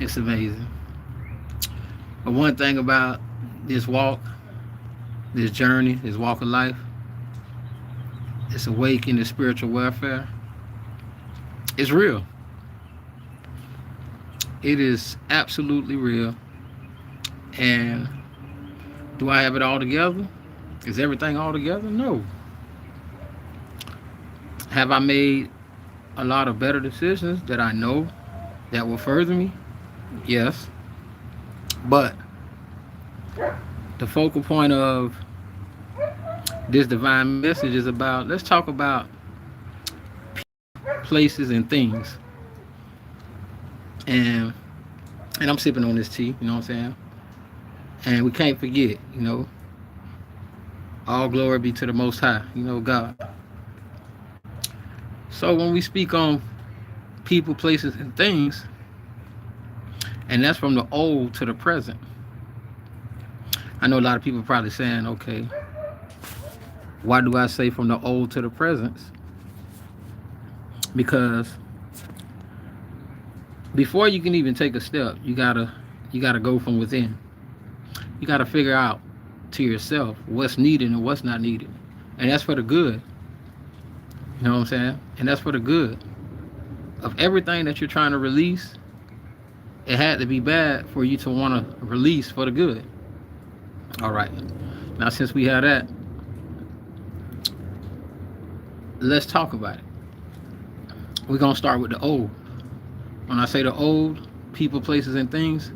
It's amazing. But one thing about this walk, this journey, this walk of life, this awakening, this spiritual welfare, it's real. It is absolutely real. And do I have it all together? Is everything all together? No. Have I made a lot of better decisions that I know that will further me? Yes. But the focal point of this divine message is about, let's talk about places and things. And I'm sipping on this tea, you know what I'm saying? And we can't forget, all glory be to the Most High, God. So when we speak on people, places, and things, and that's from the old to the present, I know a lot of people probably saying, okay, why do I say from the old to the present? Because before you can even take a step, you gotta go from within. You gotta figure out to yourself what's needed and what's not needed, and that's for the good. You know what I'm saying? And that's for the good of everything that you're trying to release. It had to be bad for you to want to release for the good. All right. Now, since we have that, let's talk about it. We're gonna start with the old. When I say the old, people, places, and things,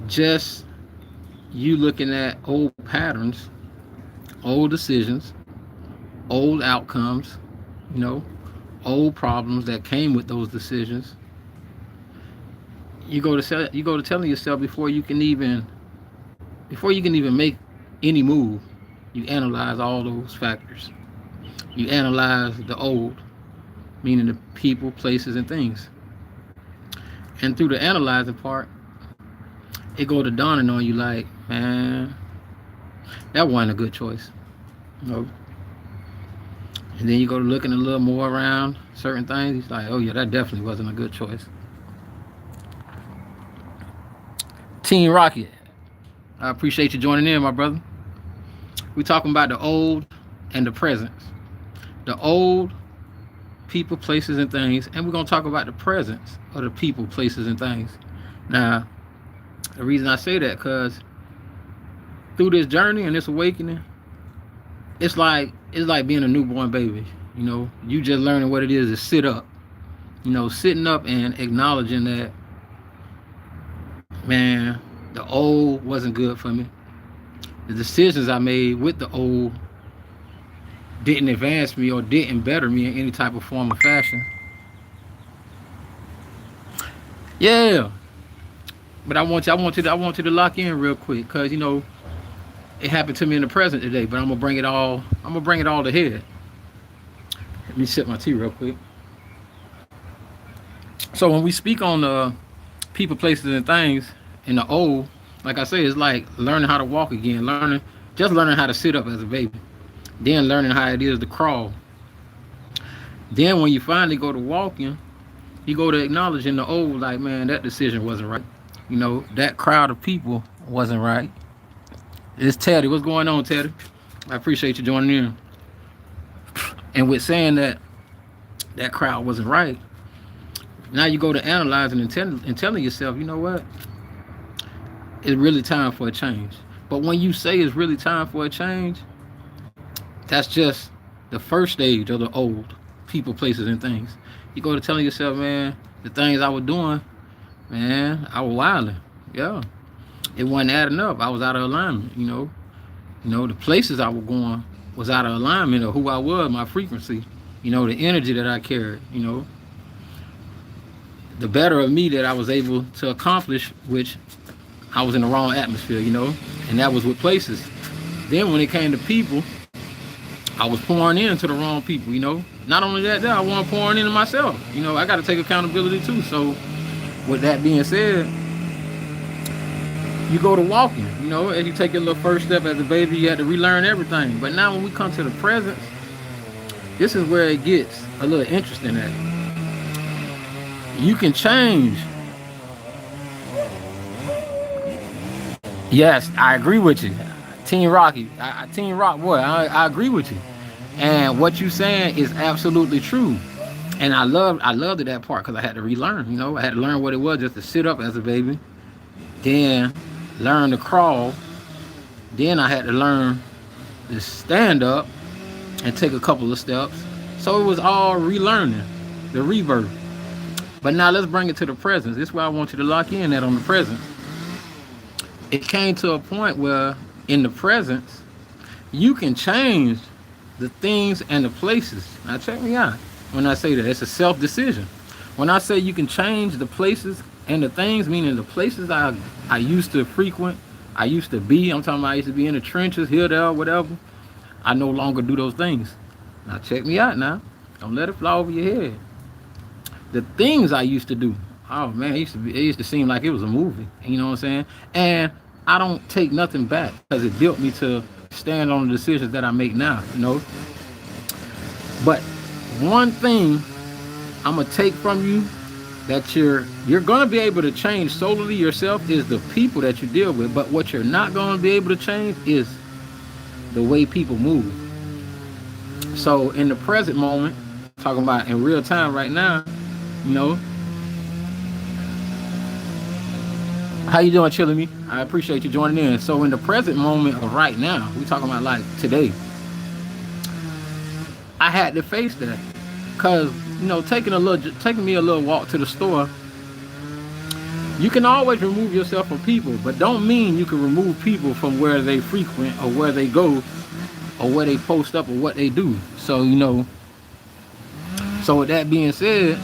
just you looking at old patterns, old decisions, old outcomes, old problems that came with those decisions. You go to telling yourself before you can even make any move, you analyze all those factors. You analyze the old, meaning the people, places, and things. And through the analyzing part, it go to dawning on you like, man, that wasn't a good choice. And then you go to looking a little more around certain things. It's like, oh yeah, that definitely wasn't a good choice. Team Rocket, I appreciate you joining in, my brother. We're talking about the old and the present. The old, people, places, and things, and we're going to talk about the presence of the people, places, and things. Now, the reason I say that, because through this journey and this awakening, it's like being a newborn baby. You just learning what it is to sit up. Sitting up and acknowledging that, man, the old wasn't good for me. The decisions I made with the old didn't advance me or didn't better me in any type of form or fashion. Yeah. But I want you to lock in real quick, because it happened to me in the present today, but I'm gonna bring it all to head. Let me sip my tea real quick. So when we speak on people, places, and things in the old, like I say, it's like learning how to walk again, learning how to sit up as a baby, then learning how it is to crawl. Then when you finally go to walking, you go to acknowledging the old, like, man, that decision wasn't right. That crowd of people wasn't right. It's Teddy. What's going on, Teddy? I appreciate you joining in. And with saying that crowd wasn't right, now you go to analyzing and telling yourself, you know what? It's really time for a change. But when you say it's really time for a change, that's just the first stage of the old people, places, and things. You go to telling yourself, man, the things I was doing, man, I was wilding. Yeah. It wasn't adding up. I was out of alignment, the places I was going was out of alignment of who I was, my frequency, the energy that I carried, the better of me that I was able to accomplish, which I was in the wrong atmosphere, and that was with places. Then when it came to people, I was pouring into the wrong people, Not only that, I wasn't pouring into myself. I got to take accountability too. So with that being said, you go to walking, as you take your little first step as a baby, you had to relearn everything. But now when we come to the present, this is where it gets a little interesting at. You can change Yes, I agree with you. Team Rocky, Team Rock, boy, I agree with you. And what you saying is absolutely true. And I loved that part because I had to relearn. You know, I had to learn what it was just to sit up as a baby, then learn to crawl. Then I had to learn to stand up and take a couple of steps. So it was all relearning, the rebirth. But now let's bring it to the present. This is where I want you to lock in at on the present. It came to a point where in the present, you can change the things and the places. Now check me out. When I say that, it's a self-decision. When I say you can change the places and the things, meaning the places I used to frequent, I used to be, I'm talking about I used to be in the trenches, here, there, whatever. I no longer do those things. Now check me out now. Don't let it fly over your head. The things I used to do, oh man, it used to seem like it was a movie. You know what I'm saying? And I don't take nothing back because it built me to stand on the decisions that I make now, you know. But one thing I'm gonna take from you that you're gonna be able to change solely yourself is the people that you deal with. But what you're not gonna be able to change is the way people move. So in the present moment, talking about in real time right now, you know. How you doing, Chilling Me? I appreciate you joining in. So in the present moment of right now, we talking about like today, I had to face that. Cause, you know, taking me a little walk to the store, you can always remove yourself from people, but don't mean you can remove people from where they frequent or where they go or where they post up or what they do. So, you know, so with that being said,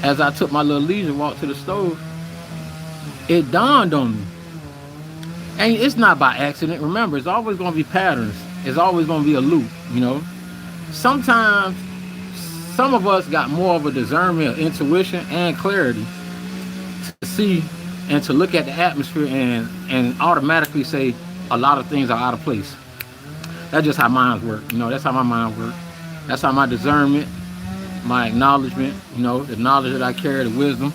as I took my little leisure walk to the stove, it dawned on me. And it's not by accident. Remember, it's always going to be patterns. It's always going to be a loop, you know. Sometimes, some of us got more of a discernment, intuition, and clarity to see and to look at the atmosphere and automatically say a lot of things are out of place. That's just how minds work, you know. That's how my mind works. That's how my discernment, my acknowledgement, you know, the knowledge that I carry, the wisdom.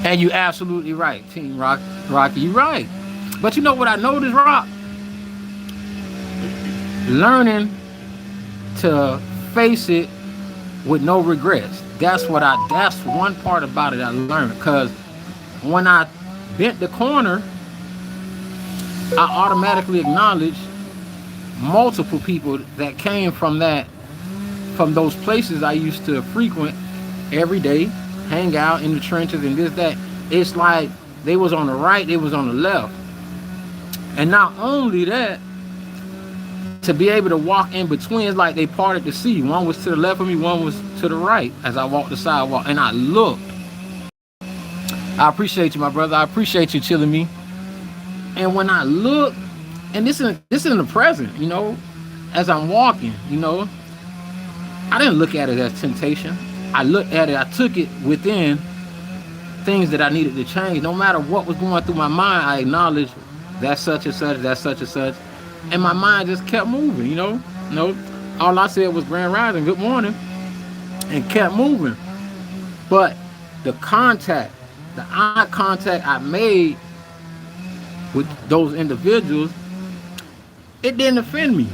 And you absolutely right, Team Rocky, you right. But you know what I noticed, Rock? Learning to face it with no regrets. That's one part about it I learned. Because when I bent the corner, I automatically acknowledged multiple people that came from those places I used to frequent every day, hang out in the trenches and this, that. It's like they was on the right, they was on the left. And not only that, to be able to walk in between, it's like they parted the sea. One was to the left of me, one was to the right as I walked the sidewalk. And I looked. I appreciate you, my brother. I appreciate you, Chilling Me. And when I look, and this is in the present, you know, as I'm walking, you know, I didn't look at it as temptation. I looked at it, I took it within things that I needed to change. No matter what was going through my mind, I acknowledged that's such and such, that's such and such. And my mind just kept moving, you know. All I said was Grand Rising, good morning, and kept moving. But the eye contact I made with those individuals, it didn't offend me,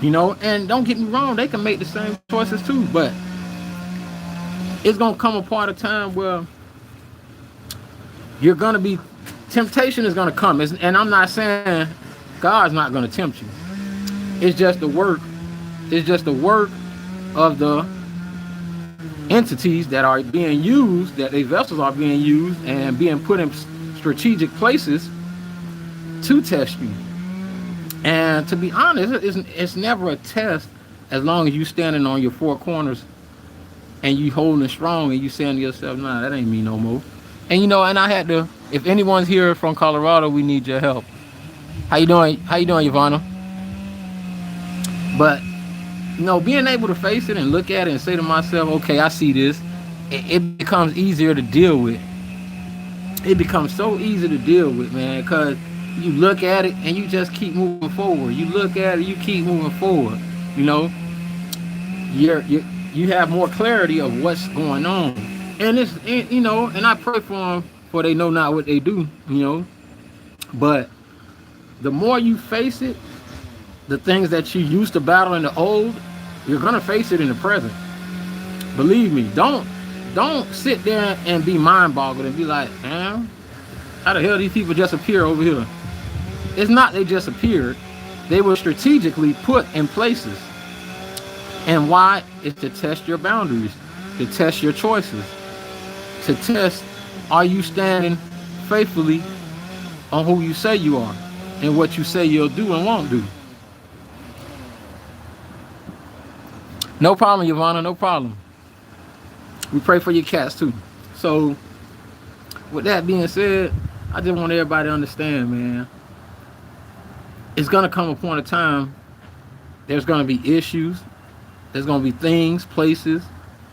you know. And don't get me wrong, they can make the same choices too, but it's gonna come a part of time where you're gonna be, temptation is gonna come. And I'm not saying God's not gonna tempt you. It's just the work. It's just the work of the entities that are being used, that these vessels are being used and being put in strategic places to test you. And to be honest, it's never a test as long as you standing on your four corners and you holding strong and you saying to yourself, nah, that ain't me no more. And you know, and I had to, if anyone's here from Colorado, we need your help. How you doing, Ivana? But, you know, being able to face it and look at it and say to myself, okay, I see this, it becomes easier to deal with. It becomes so easy to deal with, man, because you look at it and you just keep moving forward. You look at it, you keep moving forward. You know, you have more clarity of what's going on. And you know, and I pray for them, for they know not what they do, you know. But the more you face it, the things that you used to battle in the old, you're gonna face it in the present. Believe me. Don't sit there and be mind boggled and be like, man, how the hell these people just appear over here? It's not they just appeared. They were strategically put in places. And why? It's to test your boundaries, to test your choices, to test, are you standing faithfully on who you say you are and what you say you'll do and won't do. No problem, Yvonne, no problem. We pray for your cats too. So, with that being said, I just want everybody to understand, man, it's going to come a point of time, there's going to be issues, there's going to be things, places,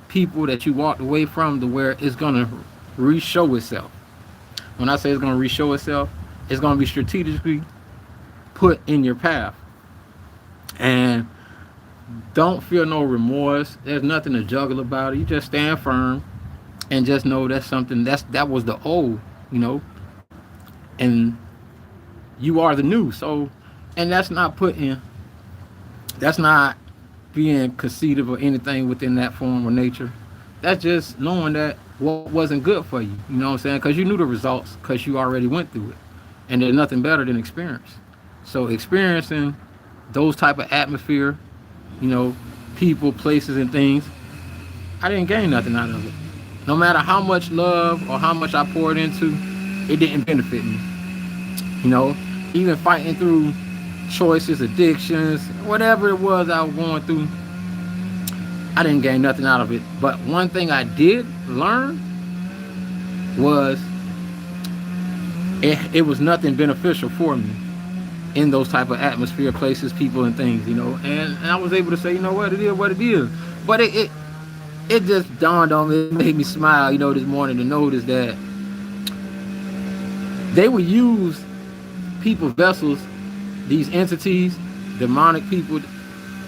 people that you walked away from to where it's going to re-show itself. When I say it's going to re-show itself, it's going to be strategically put in your path. And don't feel no remorse. There's nothing to juggle about it. You just stand firm and just know that's something that was the old, you know, and you are the new. So, and that's not being conceited or anything within that form or nature. That's just knowing that what wasn't good for you, you know what I'm saying? Because you knew the results, because you already went through it. And there's nothing better than experience. So experiencing those type of atmosphere, you know, people, places, and things, I didn't gain nothing out of it. No matter how much love or how much I poured into, it didn't benefit me. You know, even fighting through choices, addictions, whatever it was I was going through, I didn't gain nothing out of it. But one thing I did learn was it was nothing beneficial for me in those type of atmosphere, places, people, and things, you know. And I was able to say, you know what, it is what it is. But it just dawned on me, it made me smile, you know, this morning to notice that they would use people, vessels, these entities, demonic people,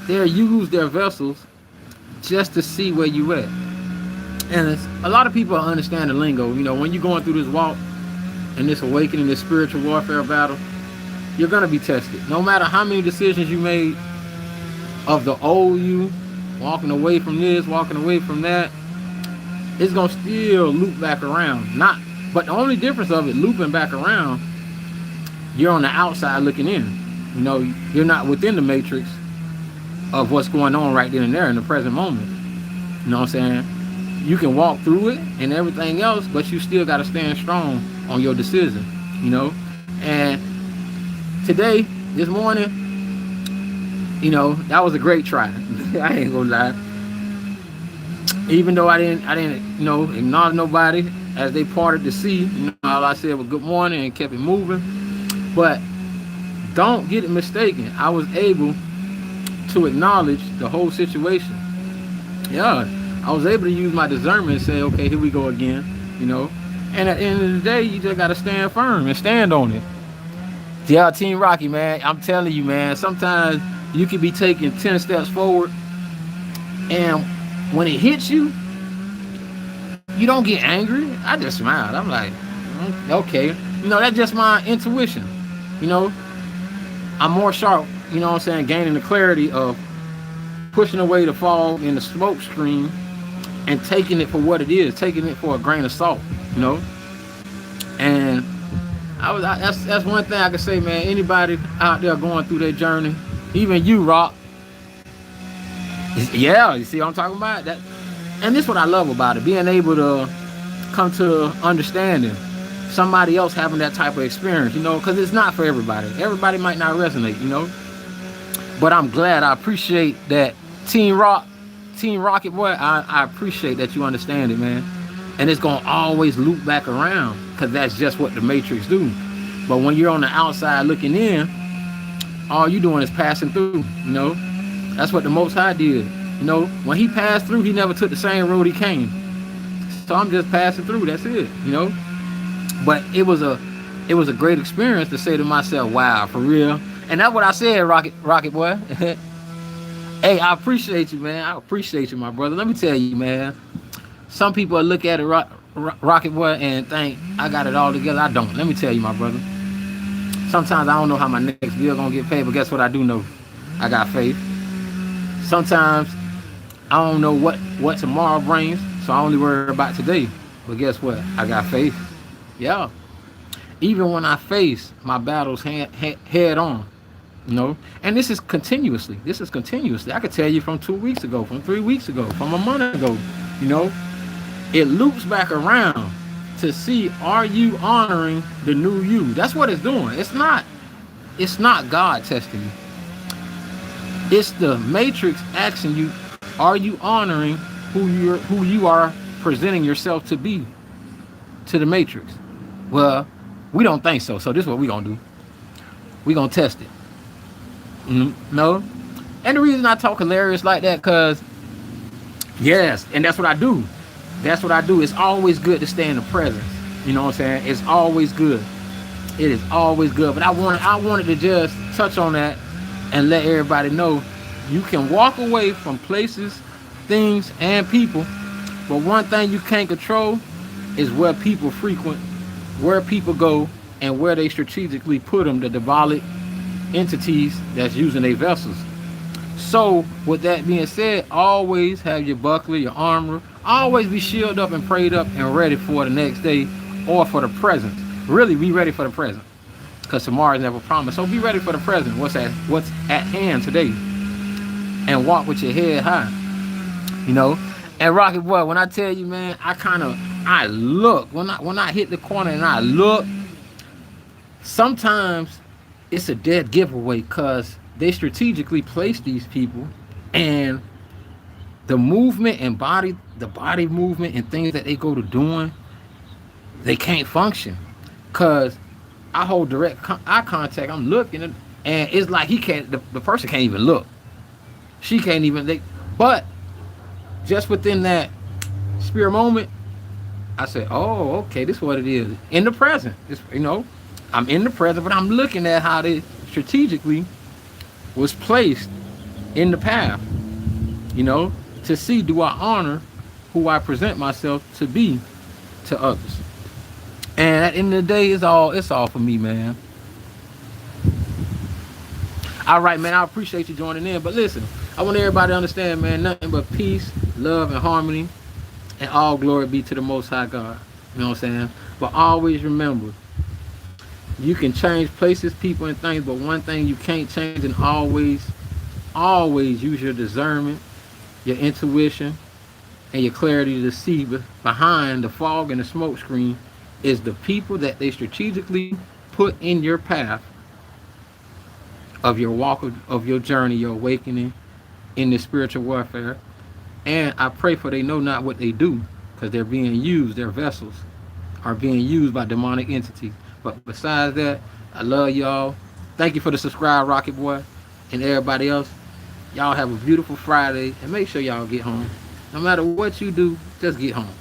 they'll use their vessels just to see where you at. And a lot of people understand the lingo, you know, when you're going through this walk and this awakening, this spiritual warfare battle, you're going to be tested. No matter how many decisions you made of the old you, walking away from this, walking away from that, it's going to still loop back around. But the only difference of it looping back around, you're on the outside looking in. You know, you're not within the matrix of what's going on right then and there in the present moment. You know what I'm saying? You can walk through it and everything else, but you still got to stand strong on your decision, you know? And today, this morning, you know, that was a great try. I ain't gonna lie. Even though I didn't, you know, acknowledge nobody as they parted the sea, you know, all I said was good morning and kept it moving. But don't get it mistaken. I was able to acknowledge the whole situation. Yeah, I was able to use my discernment and say, okay, here we go again, you know. And at the end of the day, you just got to stand firm and stand on it. Yeah, Team Rocky, man, I'm telling you, man, sometimes you can be taking 10 steps forward, and when it hits you, you don't get angry. I just smiled. I'm like, okay. You know, that's just my intuition. You know, I'm more sharp, you know what I'm saying, gaining the clarity of pushing away the fog in the smoke screen and taking it for what it is, taking it for a grain of salt, you know. And that's one thing I can say, man. Anybody out there going through their journey, even you, Rock. Yeah, you see what I'm talking about? That, and this is what I love about it, being able to come to understanding somebody else having that type of experience, you know, because it's not for everybody. Everybody might not resonate, you know. But I'm glad, I appreciate that. Team Rocket Boy, I appreciate that you understand it, man. And it's going to always loop back around, because that's just what the Matrix do. But when you're on the outside looking in, all you doing is passing through, you know. That's what the Most High did. You know, when he passed through, he never took the same road he came. So I'm just passing through, that's it, you know. But it was a great experience to say to myself, wow, for real. And that's what I said, Rocket Boy. Hey, I appreciate you, man. I appreciate you, my brother. Let me tell you, man. Some people look at it, Rocket Boy, and think I got it all together. I don't. Let me tell you, my brother. Sometimes I don't know how my next bill gonna get paid, but guess what? I do know. I got faith. Sometimes I don't know what tomorrow brings, so I only worry about today. But guess what? I got faith. Yeah. Even when I face my battles head on, you know, and this is continuously. This is continuously. I could tell you from 2 weeks ago, from 3 weeks ago, from a month ago. You know, it loops back around to see, are you honoring the new you? That's what it's doing. It's not God testing you. It's the matrix asking you, are you honoring who you are presenting yourself to be to the matrix? Well, we don't think so. So this is what we gonna do. We gonna test it. No. And the reason I talk hilarious like that, cause yes, and that's what I do. That's what I do. It's always good to stay in the presence. You know what I'm saying? It's always good. It is always good. But I wanted to just touch on that and let everybody know you can walk away from places, things, and people. But one thing you can't control is where people frequent, where people go, and where they strategically put them, the diabolic entities that's using their vessels. So, with that being said, always have your buckler, your armor. Always be shielded up and prayed up and ready for the next day or for the present. Really, be ready for the present, because tomorrow is never promised. So be ready for the present. What's at hand today, and walk with your head high. You know. And Rocket Boy, when I tell you, man, I look when I hit the corner and I look. Sometimes it's a dead giveaway because they strategically place these people, and the movement and the body movement and things that they go to doing, they can't function because I hold direct eye contact. I'm looking, and it's like the person can't even look. She can't even. But just within that spirit moment, I said, "Oh, okay, this is what it is." In the present, I'm in the present, but I'm looking at how they strategically was placed in the path, to see, do I honor who I present myself to be to others. And at the end of the day, it's all for me, man. All right, man, I appreciate you joining in. But listen, I want everybody to understand, man, nothing but peace, love, and harmony, and all glory be to the Most High God. You know what I'm saying? But always remember, you can change places, people, and things, but one thing you can't change, and always use your discernment, your intuition, and your clarity to see behind the fog and the smoke screen is the people that they strategically put in your path of your walk, of your journey, your awakening in this spiritual warfare. And I pray for they know not what they do, because they're being used, their vessels are being used by demonic entities. But besides that, I love y'all. Thank you for the subscribe, Rocket Boy, and everybody else. Y'all have a beautiful Friday, and make sure y'all get home. No matter what you do, just get home.